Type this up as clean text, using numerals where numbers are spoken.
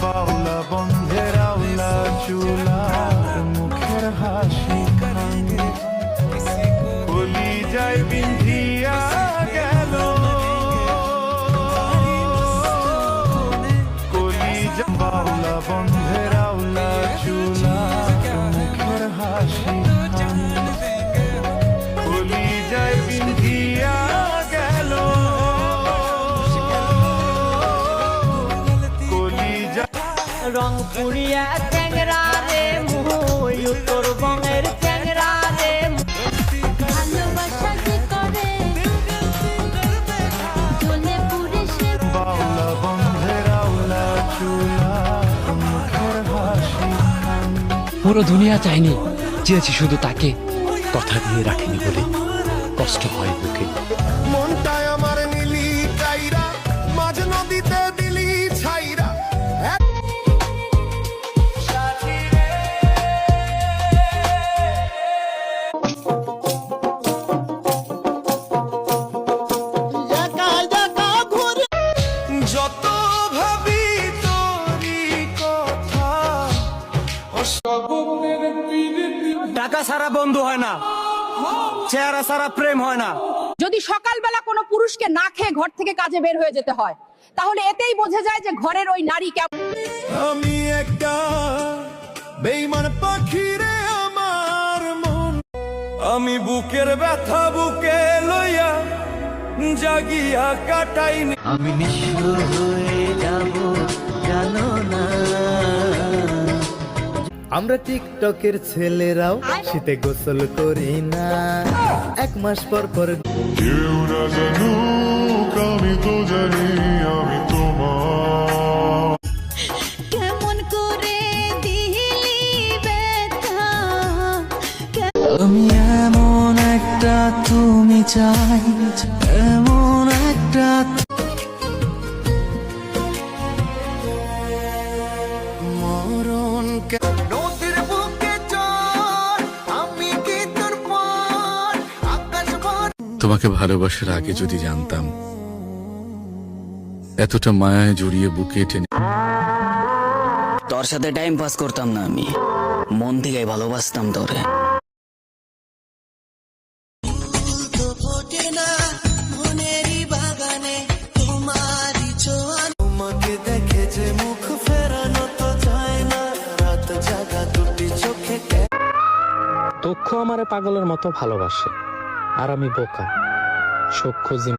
বাউলা বন্ধের আউলা চুলার মুখের হাসি কলি যায় বিন্ধিয়া গেল কলি বাউলা বন্ধের আউলা চুলার মুখের হাসি কলি যায় বিন্ধিয়া গেল রংপুরিয়া ট্যাংরা রে মুই উত্তরবঙ্গের ট্যাংরা রে ভালোবাসা যে করে জ্বলে পুড়ে সে বাউলা বন্ধের আউলা চুলা মুখের হাসি পুরো দুনিয়া চাইনি, চেয়েছি শুধু তাকে। কথা দিয়ে রাখিনি বলে কষ্ট হয় বুকে। মনটায় আমার নীলি কাইরা মাঝ নদীতে দিলি ছাইরা যত ভাবি তোরি কথা টাকা ছাড়া বন্ধু হয় না, চেহারা ছাড়া প্রেম হয় না। যদি সকালবেলা কোনো পুরুষকে না খেয়ে ঘর থেকে কাজে বের হয়ে যেতে হয়, তাহলে এতেই বোঝা যায় যে ঘরের ওই নারী কেমন। আমি একটা বেঈমান পাখি রে আমার মন আমি বুকের ব্যথা বুকে লইয়া জাগিয়া কাটাইনি আমি নিঃস্ব হয়ে যাব জানো না। আমরা টিকটকের ছেলেরাও শীতে গোসল করি না, 1 মাস পর পর কেউ না জানুক আমি তো জানি আমি তোমার কেমন করে দিলি ব্যথা আমি এমন একটা তুমি চাই, এমন একটা মরণ নদীর বুকে চল আমি কি তোর পর আকাশ ভর তোমাকে ভালোবাসার আগে যদি জানতাম এতটা মায়ায় জড়িয়ে বুকে টেনে তোর সাথে টাইম পাস করতাম না, আমি মন থেকে ভালোবাসতাম তোরে। তোমাকে দেখে যে মুখ ফেরানো তো যায় না রাত জাগা দুটি চোখে দক্ষ আমারে পাগলের মতো ভালোবাসে, আর আমি বোকা সখ্য